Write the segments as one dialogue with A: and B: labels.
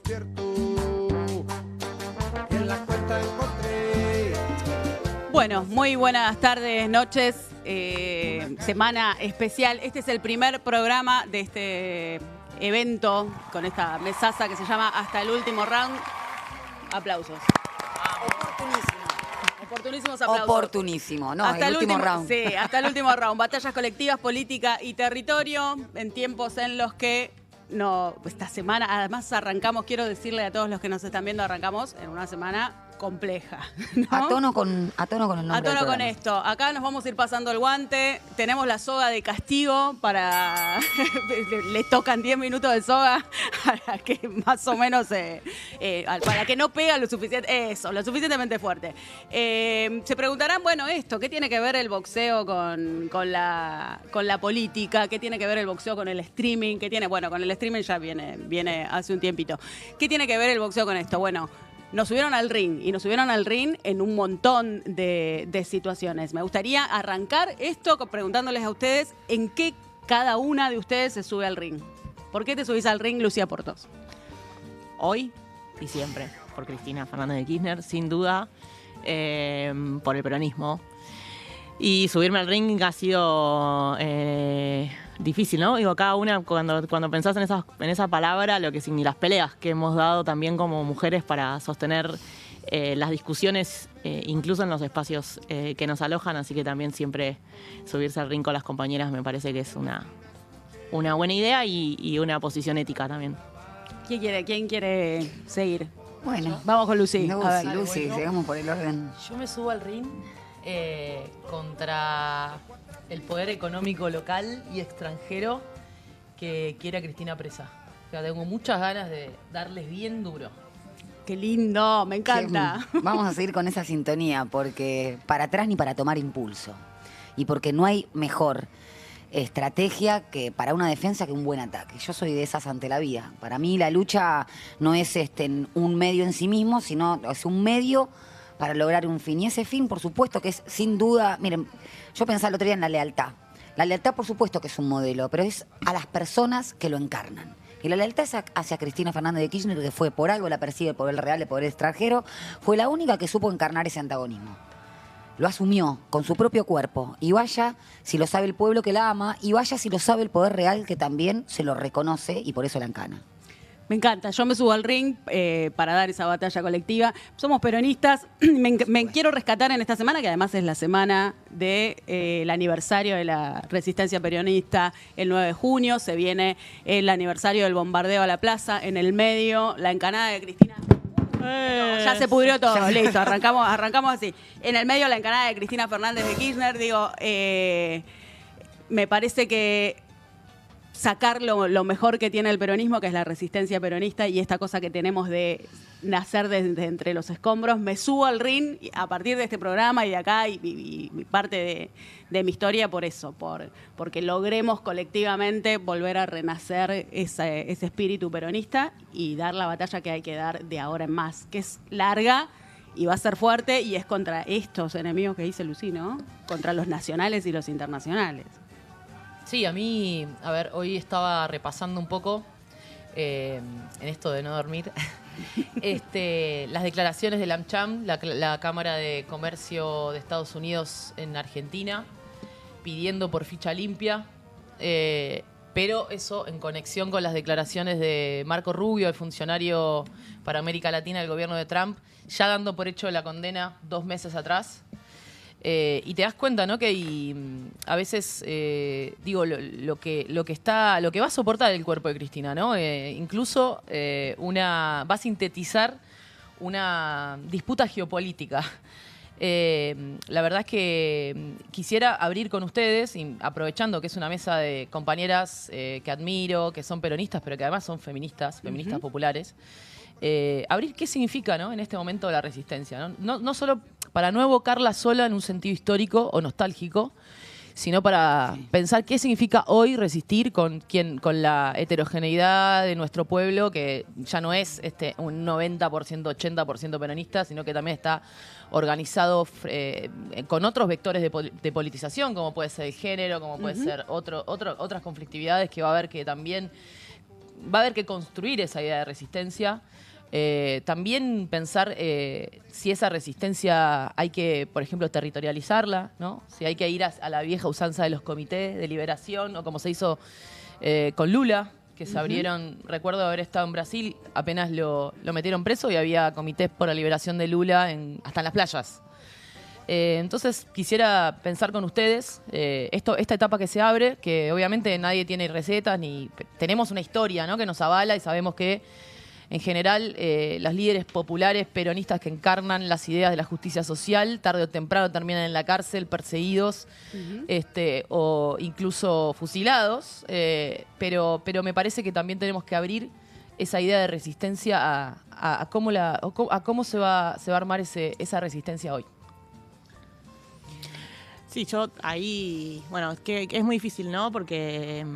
A: despierto. Y en la cuenta encontré.
B: Bueno, muy buenas tardes, noches, semana especial. Este es el primer programa de este evento con esta mesaza que se llama Hasta el Último Round. Aplausos. Oportunísimos aplausos.
C: Oportunísimo, no,
B: hasta
C: el último round.
B: Sí, hasta el último round. Batallas colectivas, política y territorio en tiempos en los que esta semana, además arrancamos, quiero decirle a todos los que nos están viendo, arrancamos en una semana compleja, ¿no?
C: A tono con el nombre
B: A
C: del
B: tono con
C: programa.
B: esto. Acá nos vamos a ir pasando el guante. Tenemos la soga de castigo para... Les tocan 10 minutos de soga para que más o menos... para que no pega lo suficiente... Eso, lo suficientemente fuerte. Se preguntarán, bueno, esto, ¿qué tiene que ver el boxeo con la política? ¿Qué tiene que ver el boxeo con el streaming? ¿Qué tiene? Bueno, con el streaming ya viene hace un tiempito. ¿Qué tiene que ver el boxeo con esto? Bueno... Nos subieron al ring y nos subieron al ring en un montón de situaciones. Me gustaría arrancar esto preguntándoles a ustedes en qué cada una de ustedes se sube al ring. ¿Por qué te subís al ring, Lucía Portos?
D: Hoy y siempre, por Cristina Fernández de Kirchner, sin duda, por el peronismo. Y subirme al ring ha sido difícil, ¿no? Digo, cada una, cuando pensás en esa palabra, las peleas que hemos dado también como mujeres para sostener las discusiones, incluso en los espacios que nos alojan, así que también siempre subirse al ring con las compañeras me parece que es una buena idea y una posición ética también.
B: ¿Quién quiere seguir?
C: Bueno,
B: Vamos con Lucy. A ver.
C: Lucy, sigamos por el orden.
E: Yo me subo al ring contra el poder económico local y extranjero que quiere a Cristina presa. O sea, tengo muchas ganas de darles bien duro.
B: Qué lindo, me encanta.
C: Vamos a seguir con esa sintonía, porque para atrás ni para tomar impulso. Y porque no hay mejor estrategia que para una defensa que un buen ataque. Yo soy de esas ante la vida. Para mí la lucha no es un medio en sí mismo, sino es un medio para lograr un fin. Y ese fin, por supuesto, que es sin duda... Miren, yo pensaba el otro día en la lealtad. La lealtad, por supuesto, que es un modelo, pero es a las personas que lo encarnan. Y la lealtad es hacia Cristina Fernández de Kirchner, que fue por algo, la persigue el poder real, el poder extranjero, fue la única que supo encarnar ese antagonismo. Lo asumió con su propio cuerpo. Y vaya si lo sabe el pueblo que la ama, y vaya si lo sabe el poder real que también se lo reconoce y por eso la encana.
B: Me encanta, yo me subo al ring para dar esa batalla colectiva. Somos peronistas, me quiero rescatar en esta semana, que además es la semana del aniversario de la resistencia peronista, el 9 de junio, se viene el aniversario del bombardeo a la plaza, en el medio, la encanada de Cristina. Ya se pudrió todo, listo, arrancamos así. En el medio la encanada de Cristina Fernández de Kirchner, me parece que sacar lo mejor que tiene el peronismo, que es la resistencia peronista y esta cosa que tenemos de nacer desde entre los escombros. Me subo al ring a partir de este programa y de acá y parte de mi historia por eso, porque logremos colectivamente volver a renacer ese espíritu peronista y dar la batalla que hay que dar de ahora en más, que es larga y va a ser fuerte y es contra estos enemigos que dice Lucy, ¿no? Contra los nacionales y los internacionales.
E: Sí, a mí, a ver, hoy estaba repasando un poco en esto de no dormir las declaraciones del AmCham, la Cámara de Comercio de Estados Unidos en Argentina, pidiendo por ficha limpia, pero eso en conexión con las declaraciones de Marco Rubio, el funcionario para América Latina del gobierno de Trump, ya dando por hecho la condena 2 meses atrás. Y te das cuenta, ¿no? Que a veces, lo que va a soportar el cuerpo de Cristina, ¿no? Incluso va a sintetizar una disputa geopolítica. La verdad es que quisiera abrir con ustedes, y aprovechando que es una mesa de compañeras que admiro, que son peronistas, pero que además son feministas populares, abrir qué significa, ¿no? En este momento la resistencia, ¿no? No solo para no evocarla sola en un sentido histórico o nostálgico, sino para pensar qué significa hoy resistir con la heterogeneidad de nuestro pueblo, que ya no es un 90%, 80% peronista, sino que también está organizado con otros vectores de politización, como puede ser el género, como puede ser otras conflictividades que va a haber que también va a haber que construir esa idea de resistencia. También pensar si esa resistencia hay que, por ejemplo, territorializarla, ¿no? Si hay que ir a la vieja usanza de los comités de liberación, o como se hizo con Lula, que se abrieron. Recuerdo haber estado en Brasil, apenas lo metieron preso y había comités por la liberación de Lula hasta en las playas. Entonces quisiera pensar con ustedes esta etapa que se abre, que obviamente nadie tiene recetas, ni tenemos una historia, ¿no?, que nos avala, y sabemos que en general los líderes populares peronistas que encarnan las ideas de la justicia social tarde o temprano terminan en la cárcel, perseguidos, o incluso fusilados, pero me parece que también tenemos que abrir esa idea de resistencia a cómo se va a armar esa resistencia hoy.
D: Sí, yo ahí, bueno, es que es muy difícil, ¿no? Porque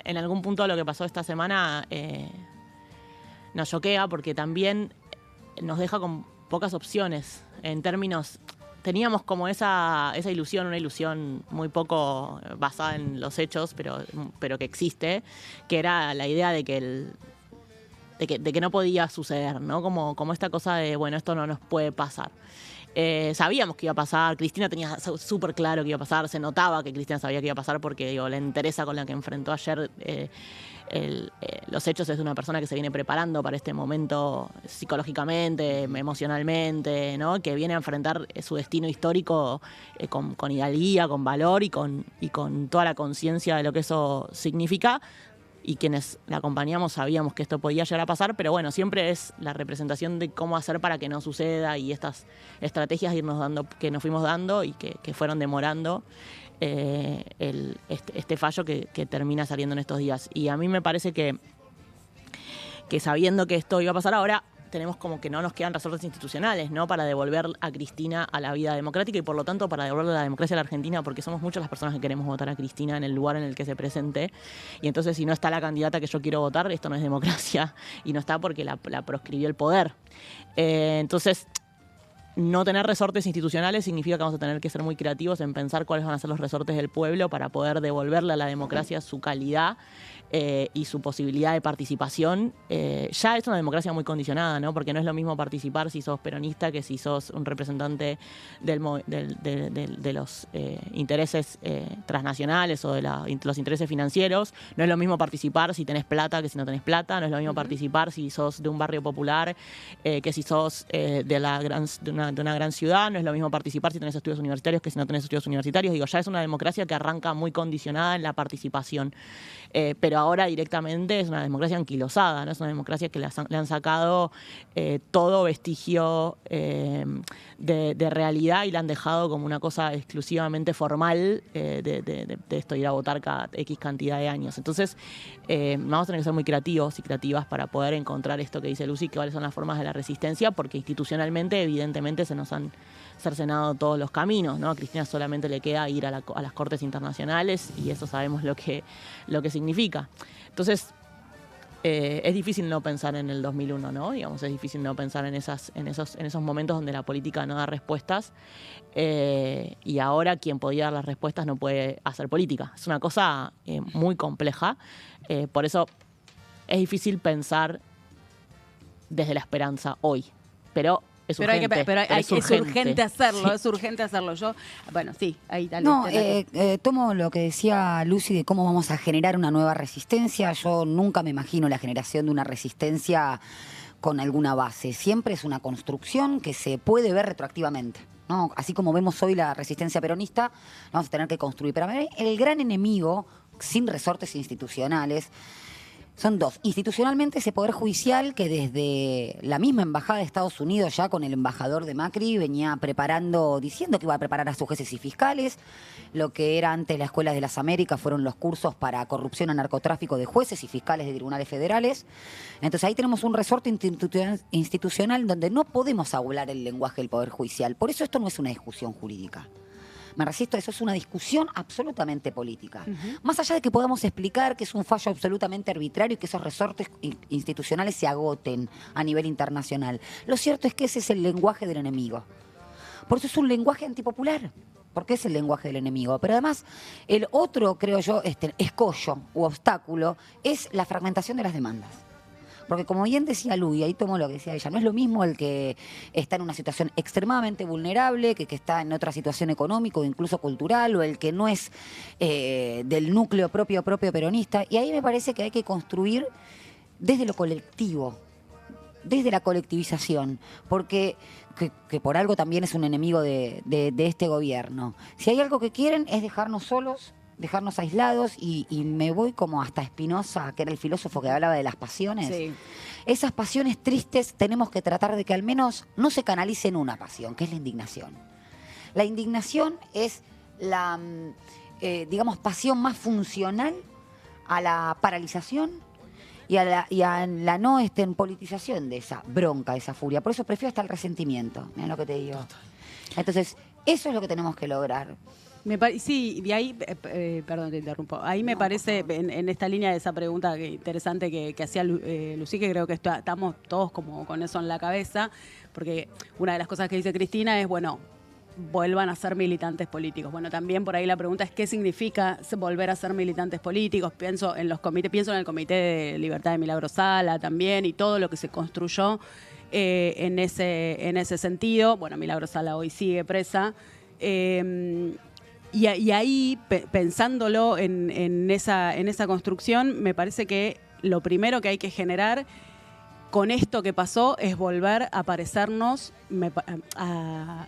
D: en algún punto lo que pasó esta semana nos choquea, porque también nos deja con pocas opciones en términos. Teníamos como esa ilusión, una ilusión muy poco basada en los hechos, pero que existe, que era la idea de que de que no podía suceder, ¿no? Como esta cosa de, bueno, esto no nos puede pasar. Sabíamos que iba a pasar, Cristina tenía súper claro que iba a pasar, se notaba que Cristina sabía que iba a pasar porque, digo, la entereza con la que enfrentó ayer los hechos es de una persona que se viene preparando para este momento psicológicamente, emocionalmente, ¿no? Que viene a enfrentar su destino histórico con hidalguía, con valor y con toda la conciencia de lo que eso significa. Y quienes la acompañamos sabíamos que esto podía llegar a pasar, pero bueno, siempre es la representación de cómo hacer para que no suceda, y estas estrategias que nos fuimos dando y que fueron demorando este fallo que termina saliendo en estos días. Y a mí me parece que sabiendo que esto iba a pasar ahora, tenemos como que no nos quedan resortes institucionales, ¿no?, para devolver a Cristina a la vida democrática, y por lo tanto para devolverle la democracia a la Argentina, porque somos muchas las personas que queremos votar a Cristina en el lugar en el que se presente. Y entonces, si no está la candidata que yo quiero votar, esto no es democracia, y no está porque la proscribió el poder. Entonces, no tener resortes institucionales significa que vamos a tener que ser muy creativos en pensar cuáles van a ser los resortes del pueblo para poder devolverle a la democracia su calidad y su posibilidad de participación. Ya es una democracia muy condicionada, ¿no? Porque no es lo mismo participar si sos peronista que si sos un representante de los intereses transnacionales o de los intereses financieros. No es lo mismo participar si tenés plata que si no tenés plata. No es lo mismo participar si sos de un barrio popular que si sos de una gran ciudad. No es lo mismo participar si tenés estudios universitarios que si no tenés estudios universitarios. Digo, ya es una democracia que arranca muy condicionada en la participación. Pero ahora directamente es una democracia anquilosada, ¿no? Es una democracia que le han sacado todo vestigio de realidad y la han dejado como una cosa exclusivamente formal de esto, ir a votar cada X cantidad de años. Entonces, vamos a tener que ser muy creativos y creativas para poder encontrar esto que dice Lucy, que cuáles son las formas de la resistencia, porque institucionalmente, evidentemente, se nos han cercenado todos los caminos, ¿no? A Cristina solamente le queda ir a las cortes internacionales, y eso sabemos lo que significa. Entonces, es difícil no pensar en el 2001, ¿no? Digamos, es difícil no pensar en esos momentos donde la política no da respuestas, y ahora quien podía dar las respuestas no puede hacer política. Es una cosa muy compleja, por eso es difícil pensar desde la esperanza hoy, pero es urgente.
B: Es urgente hacerlo,
D: Sí.
B: es urgente hacerlo. Yo, bueno, sí, ahí dale.
C: No,
B: dale.
C: tomo lo que decía Lucy de cómo vamos a generar una nueva resistencia. Yo nunca me imagino la generación de una resistencia con alguna base. Siempre es una construcción que se puede ver retroactivamente, ¿no? Así como vemos hoy la resistencia peronista, vamos a tener que construir. Pero a ver, el gran enemigo, sin resortes institucionales, son dos. Institucionalmente, ese Poder Judicial que desde la misma Embajada de Estados Unidos, ya con el embajador de Macri, venía preparando, diciendo que iba a preparar a sus jueces y fiscales. Lo que era antes la Escuela de las Américas fueron los cursos para corrupción o narcotráfico de jueces y fiscales de tribunales federales. Entonces ahí tenemos un resorte institucional donde no podemos hablar el lenguaje del Poder Judicial. Por eso esto no es una discusión jurídica. Me resisto a eso, es una discusión absolutamente política. Más allá de que podamos explicar que es un fallo absolutamente arbitrario y que esos resortes institucionales se agoten a nivel internacional, lo cierto es que ese es el lenguaje del enemigo. Por eso es un lenguaje antipopular. porque es el lenguaje del enemigo. Pero además, el otro, creo yo, escollo u obstáculo es la fragmentación de las demandas. Porque como bien decía Lu, y ahí tomo lo que decía ella, no es lo mismo el que está en una situación extremadamente vulnerable, que está en otra situación económica o incluso cultural, o el que no es del núcleo propio peronista. Y ahí me parece que hay que construir desde lo colectivo, desde la colectivización, porque que por algo también es un enemigo de este gobierno. Si hay algo que quieren es dejarnos solos, dejarnos aislados, y me voy como hasta Spinoza, que era el filósofo que hablaba de las pasiones.
B: Sí.
C: Esas pasiones tristes tenemos que tratar de que al menos no se canalice en una pasión, que es la indignación. La indignación es la, digamos, pasión más funcional a la paralización y a la no politización de esa bronca, de esa furia. Por eso prefiero hasta el resentimiento, mirá lo que te digo. Entonces, eso es lo que tenemos que lograr.
B: Sí, de ahí, perdón, te interrumpo. Ahí me parece, en esta línea de esa pregunta interesante que hacía Lucy, que creo que estamos todos como con eso en la cabeza, porque una de las cosas que dice Cristina es, bueno, vuelvan a ser militantes políticos. Bueno, también por ahí la pregunta es qué significa volver a ser militantes políticos. Pienso en los comités, pienso en el Comité de Libertad de Milagro Sala también, y todo lo que se construyó en ese sentido. Bueno, Milagro Sala hoy sigue presa. Y ahí, pensándolo en esa construcción, me parece que lo primero que hay que generar con esto que pasó es volver a parecernos,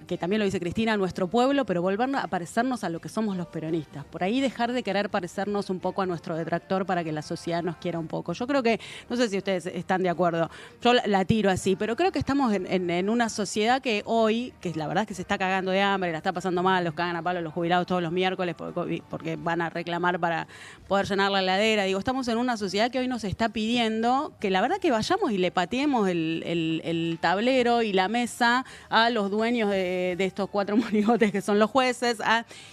B: que también lo dice Cristina, a nuestro pueblo, pero volver a parecernos a lo que somos los peronistas. Por ahí dejar de querer parecernos un poco a nuestro detractor para que la sociedad nos quiera un poco. Yo creo que, no sé si ustedes están de acuerdo, yo la tiro así, pero creo que estamos en una sociedad que hoy, que la verdad es que se está cagando de hambre, la está pasando mal, los cagan a palo los jubilados todos los miércoles porque van a reclamar para poder llenar la heladera. Digo, estamos en una sociedad que hoy nos está pidiendo que la verdad que vayamos y le pateemos el tablero y la mesa a los dueños de estos 4 monigotes que son los jueces,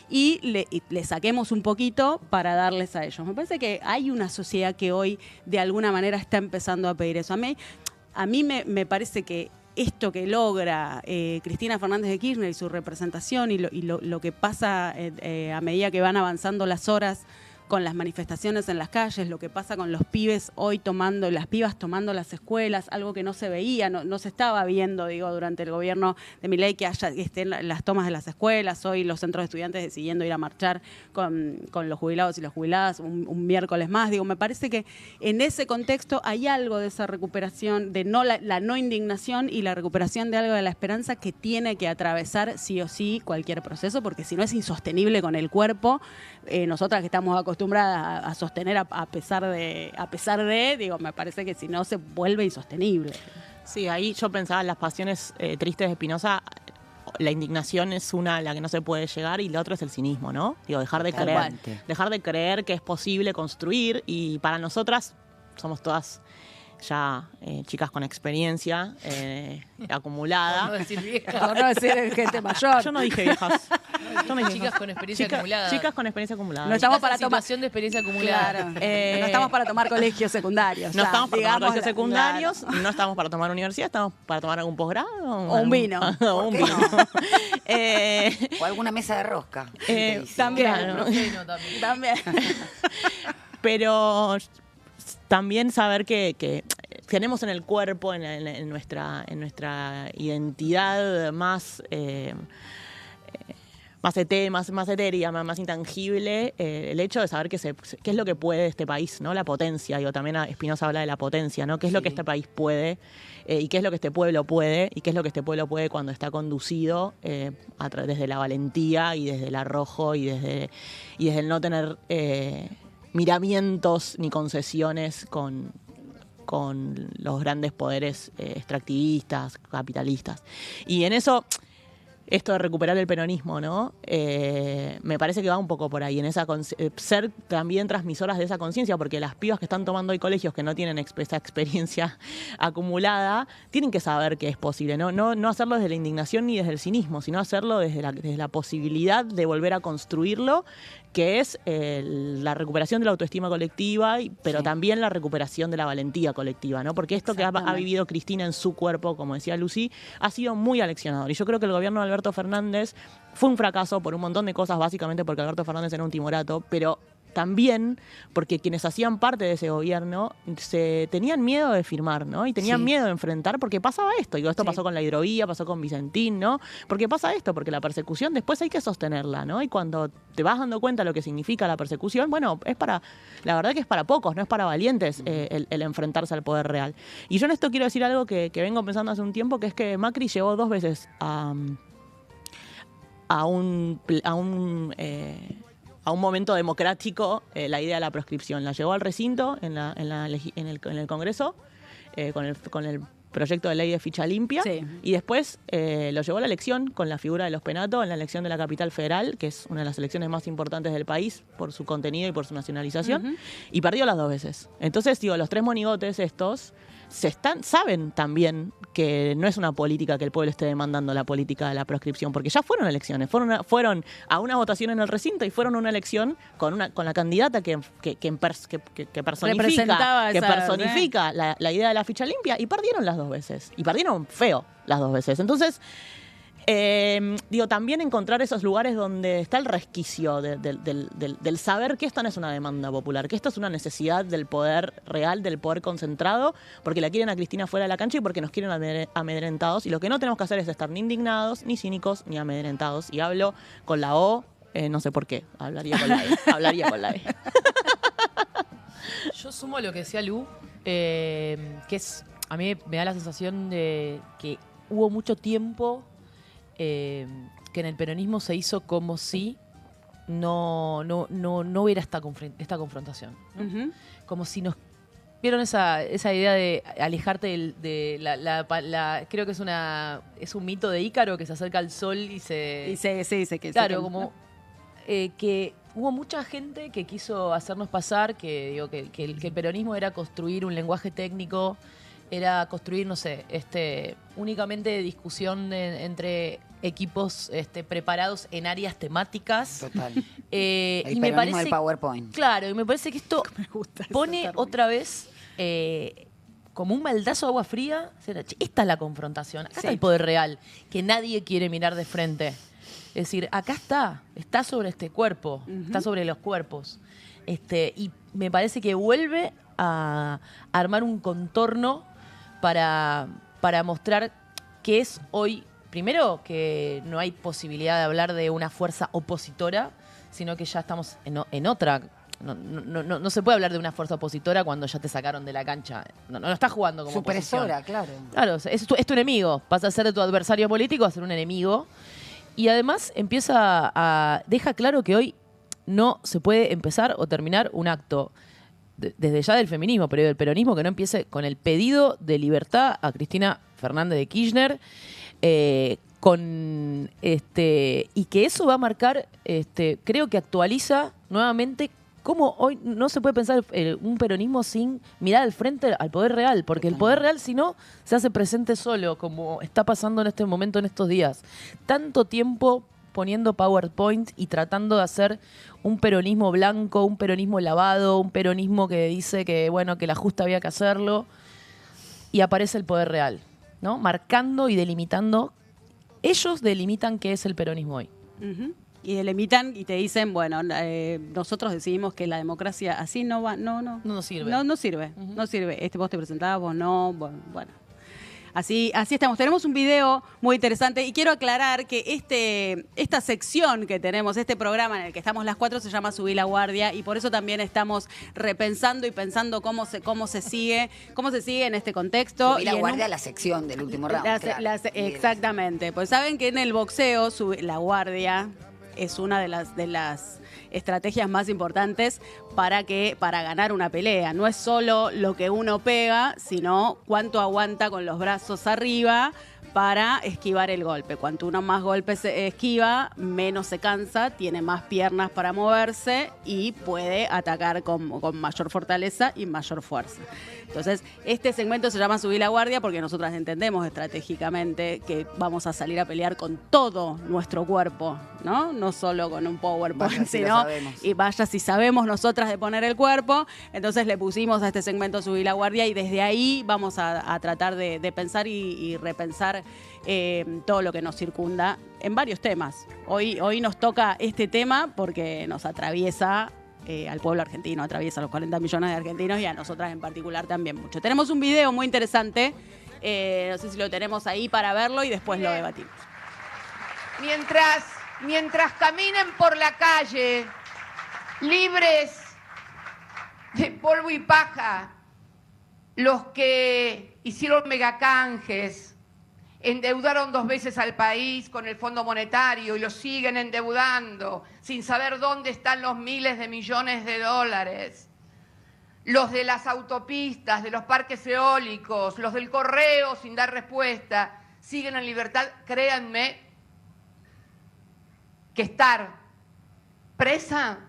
B: y le saquemos un poquito para darles a ellos. Me parece que hay una sociedad que hoy de alguna manera está empezando a pedir eso. A mí me parece que esto que logra Cristina Fernández de Kirchner y su representación y lo que pasa a medida que van avanzando las horas con las manifestaciones en las calles, lo que pasa con los pibes hoy las pibas tomando las escuelas, algo que no se veía, no se estaba viendo, digo, durante el gobierno de Milei, que estén las tomas de las escuelas, hoy los centros de estudiantes decidiendo ir a marchar con los jubilados y las jubiladas un miércoles más. Digo, me parece que en ese contexto hay algo de esa recuperación, de la no indignación y la recuperación de algo de la esperanza que tiene que atravesar sí o sí cualquier proceso, porque si no es insostenible con el cuerpo. Nosotras que estamos acostumbradas a sostener a pesar de, digo, me parece que si no se vuelve insostenible.
D: Sí, ahí yo pensaba en las pasiones tristes de Spinoza. La indignación es una a la que no se puede llegar y la otra es el cinismo, ¿no? Digo, dejar de creer que es posible construir, y para nosotras somos todas ya chicas con experiencia acumulada.
E: Por no decir viejas.
B: Por no decir gente mayor.
D: Yo no dije viejas. Yo no dije
E: Chicas con experiencia acumulada.
D: Chicas con experiencia acumulada.
B: No estamos
E: Chicas
B: para
E: en
B: tomar
E: situación de experiencia acumulada.
B: Claro. No estamos para tomar colegios secundarios.
D: No estamos para tomar colegios
B: claro.
D: secundarios, no estamos para tomar universidad, estamos para tomar algún posgrado.
B: O un vino.
D: O un
C: qué
D: vino.
C: O alguna mesa de rosca.
B: También.
D: Claro.
B: También.
D: Pero también saber que tenemos en el cuerpo, en nuestra identidad más etérea, más intangible, el hecho de saber qué es lo que puede este país, ¿no? La potencia. Digo, también Spinoza habla de la potencia, ¿no? ¿Qué es lo que este país puede? Y qué es lo que este pueblo puede, y qué es lo que este pueblo puede cuando está conducido desde la valentía y desde el arrojo y desde el no tener miramientos ni concesiones con los grandes poderes extractivistas, capitalistas. Y en eso, esto de recuperar el peronismo, ¿no? Me parece que va un poco por ahí, en esa ser también transmisoras de esa conciencia, porque las pibas que están tomando hoy colegios que no tienen esa experiencia acumulada, tienen que saber que es posible, no hacerlo desde la indignación ni desde el cinismo, sino hacerlo desde la posibilidad de volver a construirlo, que es la recuperación de la autoestima colectiva, pero también la recuperación de la valentía colectiva, ¿no? Porque esto que ha vivido Cristina en su cuerpo, como decía Lucy, ha sido muy aleccionador. Y yo creo que el gobierno de Alberto Alberto Fernández fue un fracaso por un montón de cosas, básicamente porque Alberto Fernández era un timorato, pero también porque quienes hacían parte de ese gobierno se tenían miedo de firmar, ¿no? Y tenían miedo de enfrentar porque pasaba esto. Digo, esto pasó con la hidrovía, pasó con Vicentín, ¿no? Porque pasa esto, porque la persecución después hay que sostenerla, ¿no? Y cuando te vas dando cuenta de lo que significa la persecución, bueno, la verdad que es para pocos, no es para valientes el enfrentarse al poder real. Y yo en esto quiero decir algo que vengo pensando hace un tiempo, que es que Macri llevó 2 veces a un momento democrático la idea de la proscripción. La llevó al recinto en el Congreso con el proyecto de ley de ficha limpia y después lo llevó a la elección con la figura de los Penato en la elección de la capital federal, que es una de las elecciones más importantes del país por su contenido y por su nacionalización, y perdió las 2 veces. Entonces, digo, los 3 monigotes estos saben también que no es una política que el pueblo esté demandando, la política de la proscripción, porque ya fueron elecciones, fueron a una votación en el recinto y fueron a una elección con la candidata que personifica la idea de la ficha limpia, y perdieron las 2 veces, y perdieron feo las 2 veces. Entonces, también encontrar esos lugares donde está el resquicio del saber que esta no es una demanda popular, que esta es una necesidad del poder real, del poder concentrado, porque la quieren a Cristina fuera de la cancha y porque nos quieren amedrentados. Y lo que no tenemos que hacer es estar ni indignados, ni cínicos, ni amedrentados. Y hablo con la O, no sé por qué, hablaría con la E. Hablaría con la E.
E: Yo sumo lo que decía Lu, que a mí me da la sensación de que hubo mucho tiempo que en el peronismo se hizo como si no hubiera esta confrontación, ¿no? Como si nos... ¿Vieron esa idea de alejarte creo que es un mito de Ícaro que se acerca al sol y se... Claro, como que hubo mucha gente que quiso hacernos pasar que el peronismo era construir un lenguaje técnico, era construir, no sé, únicamente discusión entre equipos preparados en áreas temáticas.
C: Total.
E: Y
C: me parece del PowerPoint.
E: Claro, y me parece que esto pone otra vez como un baldazo de agua fría. Esta es la confrontación, acá está el poder real, que nadie quiere mirar de frente. Es decir, acá está sobre este cuerpo, está sobre los cuerpos. Y me parece que vuelve a armar un contorno para mostrar que es hoy, primero, que no hay posibilidad de hablar de una fuerza opositora, sino que ya estamos en otra. No se puede hablar de una fuerza opositora cuando ya te sacaron de la cancha. No estás jugando como
C: supresora,
E: oposición.
C: claro.
E: Claro, es tu enemigo. Vas a ser de tu adversario político a ser un enemigo. Y además deja claro que hoy no se puede empezar o terminar un acto desde ya del feminismo, pero del peronismo, que no empiece con el pedido de libertad a Cristina Fernández de Kirchner, y que eso va a marcar, creo que actualiza nuevamente cómo hoy no se puede pensar un peronismo sin mirar al frente al poder real, porque el poder real, si no, se hace presente solo, como está pasando en este momento, en estos días. Tanto tiempo poniendo PowerPoint y tratando de hacer un peronismo blanco, un peronismo lavado, un peronismo que dice que, bueno, que la justa había que hacerlo, y aparece el poder real, ¿no? Marcando y delimitando. Ellos delimitan qué es el peronismo hoy.
B: Y delimitan y te dicen, bueno, nosotros decidimos que la democracia así no va, no
E: nos sirve.
B: No sirve, no sirve. Vos te presentabas, vos no, bueno. Así estamos. Tenemos un video muy interesante y quiero aclarar que esta sección que tenemos, este programa en el que estamos las 4 se llama Subí la Guardia, y por eso también estamos repensando y pensando cómo se sigue en este contexto.
C: Subí la Guardia, la sección del último round.
B: Exactamente. Pues saben que en el boxeo la guardia es una de las estrategias más importantes para ganar una pelea. No es solo lo que uno pega, sino cuánto aguanta con los brazos arriba para esquivar el golpe. Cuanto uno más golpes esquiva, menos se cansa, tiene más piernas para moverse y puede atacar con mayor fortaleza y mayor fuerza. Entonces, este segmento se llama Subí la Guardia porque nosotras entendemos estratégicamente que vamos a salir a pelear con todo nuestro cuerpo, ¿no? No solo con un PowerPoint, sino y vaya si sabemos nosotras de poner el cuerpo. Entonces le pusimos a este segmento Subí la Guardia y desde ahí vamos a tratar de pensar y repensar pensar todo lo que nos circunda en varios temas. Hoy nos toca este tema porque nos atraviesa al pueblo argentino, atraviesa a los 40 millones de argentinos y a nosotras en particular también mucho. Tenemos un video muy interesante, no sé si lo tenemos ahí para verlo y después lo debatimos.
F: Mientras caminen por la calle libres de polvo y paja, los que hicieron megacanjes, endeudaron 2 veces al país con el Fondo Monetario y lo siguen endeudando sin saber dónde están los miles de millones de dólares. Los de las autopistas, de los parques eólicos, los del correo sin dar respuesta, siguen en libertad. Créanme que estar presa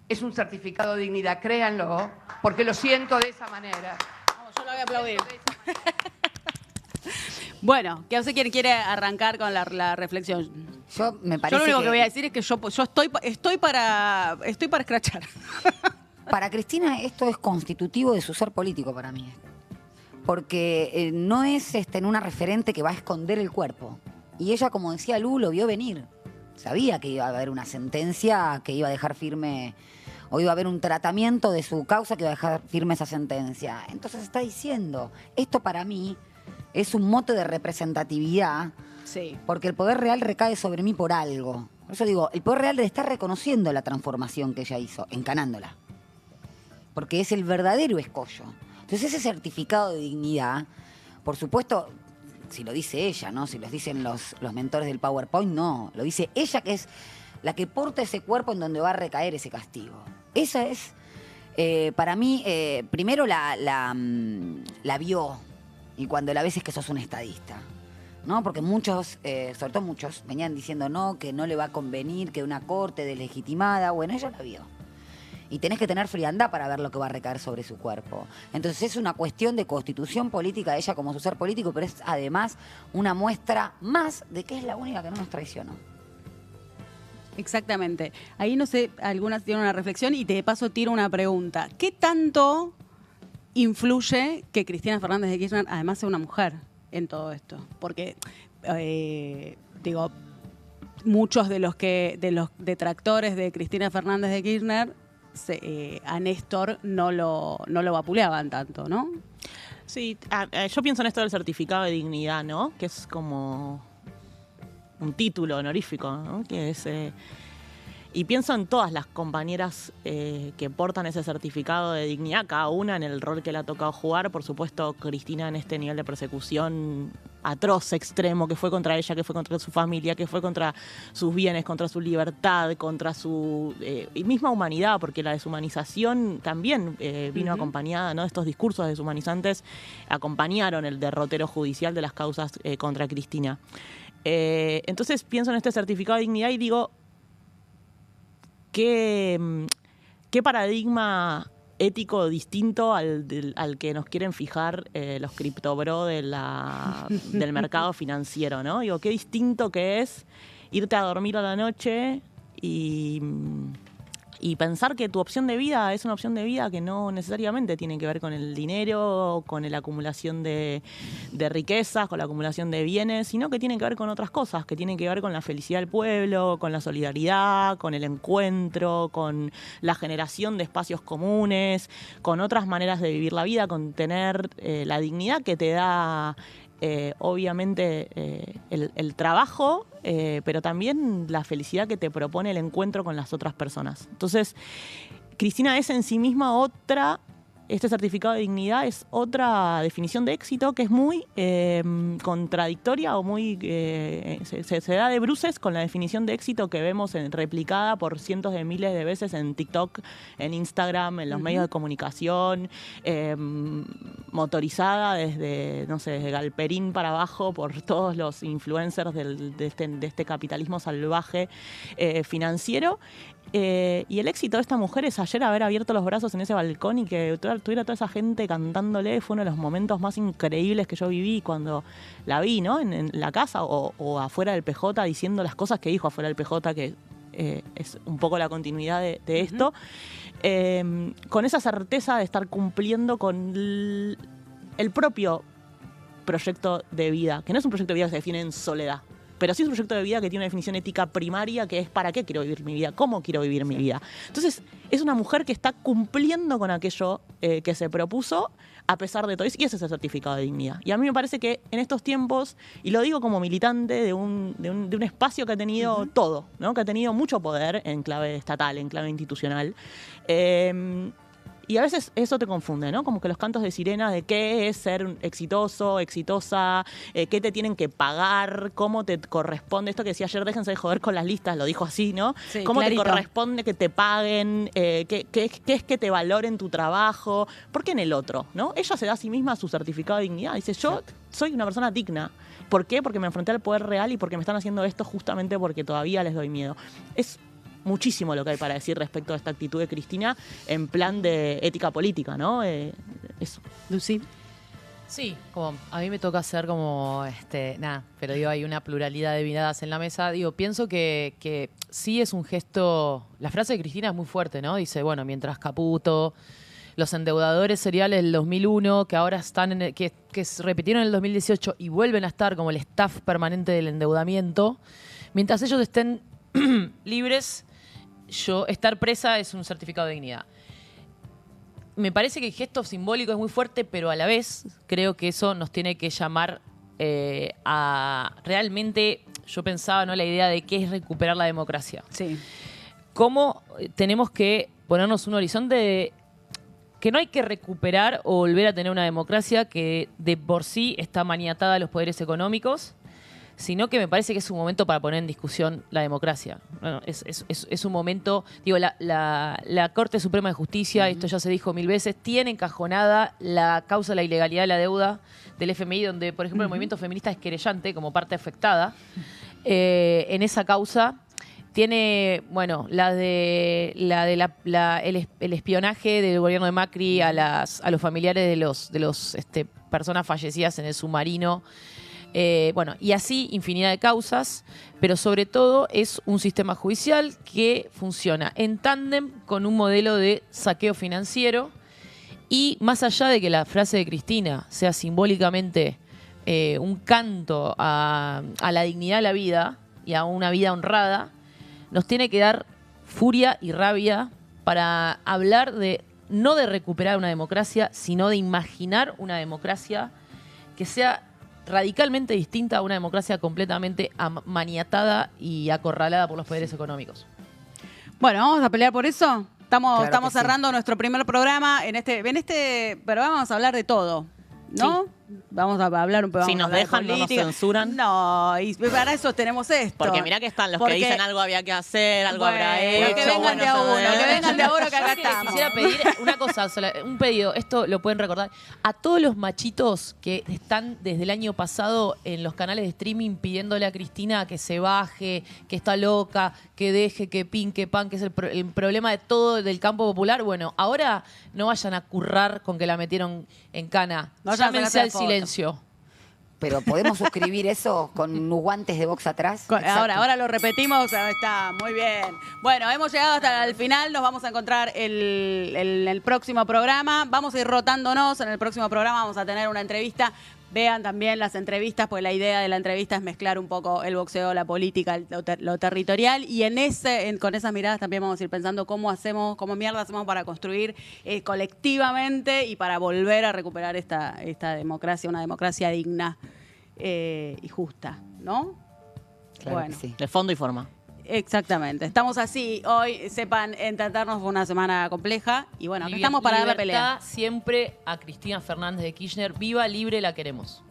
F: es un certificado de dignidad, créanlo, porque lo siento de esa manera.
B: Vamos, yo lo voy a aplaudir. Bueno, ¿qué hace quien quiere arrancar con la reflexión?
C: Yo me
B: Yo
C: parece
B: lo único que voy a decir es que yo estoy para escrachar.
C: Para Cristina esto es constitutivo de su ser político para mí. Porque no es en una referente que va a esconder el cuerpo. Y ella, como decía Lu, lo vio venir. Sabía que iba a haber una sentencia que iba a dejar firme, o iba a haber un tratamiento de su causa que iba a dejar firme esa sentencia. Entonces está diciendo, esto para mí es un mote de representatividad,
B: Sí.
C: porque el poder real recae sobre mí por algo. Por eso digo, el poder real debe estar reconociendo la transformación que ella hizo, encanándola. Porque es el verdadero escollo. Entonces ese certificado de dignidad, por supuesto, si lo dice ella, ¿no? Si lo dicen los mentores del PowerPoint, no. Lo dice ella, que es la que porta ese cuerpo en donde va a recaer ese castigo. Esa es, para mí, primero la vio, y cuando la ves es que sos un estadista, ¿no? Porque muchos, sobre todo muchos, venían diciendo no, que no le va a convenir, que una corte deslegitimada. Bueno, ella la vio. Y tenés que tener frialdad para ver lo que va a recaer sobre su cuerpo. Entonces es una cuestión de constitución política de ella como su ser político, pero es además una muestra más de que es la única que no nos traicionó.
B: Exactamente. Ahí no sé, algunas tienen una reflexión y de paso tiro una pregunta. ¿Qué tanto influye que Cristina Fernández de Kirchner además sea una mujer en todo esto? Porque, digo, muchos de los detractores de Cristina Fernández de Kirchner a Néstor no lo vapuleaban tanto, ¿no?
D: Sí, yo pienso en esto del certificado de dignidad, ¿no? Que es como un título honorífico, ¿no? Que es, y pienso en todas las compañeras que portan ese certificado de dignidad, cada una en el rol que le ha tocado jugar. Por supuesto, Cristina en este nivel de persecución atroz, extremo, que fue contra ella, que fue contra su familia, que fue contra sus bienes, contra su libertad, contra su misma humanidad, porque la deshumanización también vino acompañada, ¿no? Estos discursos deshumanizantes acompañaron el derrotero judicial de las causas contra Cristina. Entonces pienso en este certificado de dignidad y digo, ¿qué paradigma ético distinto al que nos quieren fijar los criptobro del mercado financiero, ¿no? Digo, qué distinto que es irte a dormir a la noche y pensar que tu opción de vida es una opción de vida que no necesariamente tiene que ver con el dinero, con la acumulación de riquezas, con la acumulación de bienes, sino que tiene que ver con otras cosas, que tienen que ver con la felicidad del pueblo, con la solidaridad, con el encuentro, con la generación de espacios comunes, con otras maneras de vivir la vida, con tener la dignidad que te da obviamente el trabajo, pero también la felicidad que te propone el encuentro con las otras personas. Entonces, Cristina es en sí misma este certificado de dignidad es otra definición de éxito que es muy contradictoria o muy se da de bruces con la definición de éxito que vemos replicada por cientos de miles de veces en TikTok, en Instagram, en los medios de comunicación, motorizada desde Galperín para abajo por todos los influencers de este capitalismo salvaje financiero. Y el éxito de esta mujer es ayer haber abierto los brazos en ese balcón y que tuviera toda esa gente cantándole. Fue uno de los momentos más increíbles que yo viví cuando la vi, ¿no? En la casa o afuera del PJ diciendo las cosas que dijo afuera del PJ, que es un poco la continuidad de esto. Con esa certeza de estar cumpliendo con el propio proyecto de vida, que no es un proyecto de vida que se define en soledad, pero sí es un proyecto de vida que tiene una definición ética primaria, que es ¿para qué quiero vivir mi vida? ¿Cómo quiero vivir mi vida? Entonces, es una mujer que está cumpliendo con aquello que se propuso, a pesar de todo eso, y ese es el certificado de dignidad. Y a mí me parece que en estos tiempos, y lo digo como militante de un espacio que ha tenido todo, ¿no? Que ha tenido mucho poder en clave estatal, en clave institucional, y a veces eso te confunde, ¿no? Como que los cantos de sirena de qué es ser exitoso, exitosa, qué te tienen que pagar, cómo te corresponde. Esto que decía ayer, déjense de joder con las listas, lo dijo así, ¿no?
B: Sí,
D: cómo
B: clarito.
D: te corresponde que te paguen, qué es que te valoren tu trabajo. ¿Por qué en el otro, no? Ella se da a sí misma su certificado de dignidad. Dice, yo soy una persona digna. ¿Por qué? Porque me enfrenté al poder real y porque me están haciendo esto justamente porque todavía les doy miedo. Es muchísimo lo que hay para decir respecto a esta actitud de Cristina en plan de ética política, ¿no? Eso.
B: Lucy.
E: Sí, como a mí me toca hacer como, nada, pero digo, hay una pluralidad de miradas en la mesa. Digo, pienso que sí es un gesto, la frase de Cristina es muy fuerte, ¿no? Dice, bueno, mientras Caputo, los endeudadores seriales del 2001, que ahora están, que se repitieron en el 2018 y vuelven a estar como el staff permanente del endeudamiento, mientras ellos estén libres, estar presa es un certificado de dignidad. Me parece que el gesto simbólico es muy fuerte, pero a la vez creo que eso nos tiene que llamar a realmente, yo pensaba, ¿no?, la idea de qué es recuperar la democracia.
B: Sí.
E: Cómo tenemos que ponernos un horizonte de que no hay que recuperar o volver a tener una democracia que de por sí está maniatada a los poderes económicos, sino que me parece que es un momento para poner en discusión la democracia. Bueno, es un momento, digo, la Corte Suprema de Justicia, esto ya se dijo 1000 veces, tiene encajonada la causa de la ilegalidad de la deuda del FMI, donde, por ejemplo, el movimiento feminista es querellante como parte afectada. En esa causa tiene, bueno, el espionaje del gobierno de Macri a los familiares de los personas fallecidas en el submarino. Bueno, y así infinidad de causas, pero sobre todo es un sistema judicial que funciona en tándem con un modelo de saqueo financiero, y más allá de que la frase de Cristina sea simbólicamente un canto a la dignidad de la vida y a una vida honrada, nos tiene que dar furia y rabia para hablar no de recuperar una democracia, sino de imaginar una democracia que sea radicalmente distinta a una democracia completamente maniatada y acorralada por los poderes económicos.
B: Bueno, ¿vamos a pelear por eso? Estamos
C: Claro que
B: cerrando nuestro primer programa. En este programa vamos a hablar de todo, ¿no?
D: Sí.
B: Vamos a hablar un poco.
D: Si nos dejan, no nos censuran.
B: No, y para eso tenemos esto.
D: Porque mirá que están los
B: Porque-
D: que dicen algo había que hacer, algo habrá
B: Bueno,
D: hecho.
B: que vengan de a
D: bueno,
B: uno, que vengan de a uno, que acá
E: Yo
B: estamos.
E: quisiera pedir una cosa sola, un pedido, esto lo pueden recordar, a todos los machitos que están desde el año pasado en los canales de streaming pidiéndole a Cristina que se baje, que está loca, que deje, que pin, que pan, que es el problema de todo del campo popular. Bueno, ahora no vayan a currar con que la metieron en cana.
B: No vayan a
E: Llámense
B: sacarse
E: al
B: fotos.
E: silencio.
C: Pero podemos suscribir eso con unos guantes de box atrás. Exacto.
B: Ahora lo repetimos, está muy bien. Bueno, hemos llegado hasta el final, nos vamos a encontrar el próximo programa. Vamos a ir rotándonos, en el próximo programa vamos a tener una entrevista. Vean también las entrevistas, pues la idea de la entrevista es mezclar un poco el boxeo, la política, lo territorial, y con esas miradas también vamos a ir pensando cómo mierda hacemos para construir colectivamente y para volver a recuperar esta democracia, una democracia digna y justa, ¿no?
C: Claro
B: Bueno.
C: que sí.
D: De fondo y forma.
B: Exactamente. Estamos así hoy, sepan, en tratarnos una semana compleja y bueno, acá
E: Liber-
B: estamos para dar la pelea.
E: libertad siempre a Cristina Fernández de Kirchner. Viva, libre, la queremos.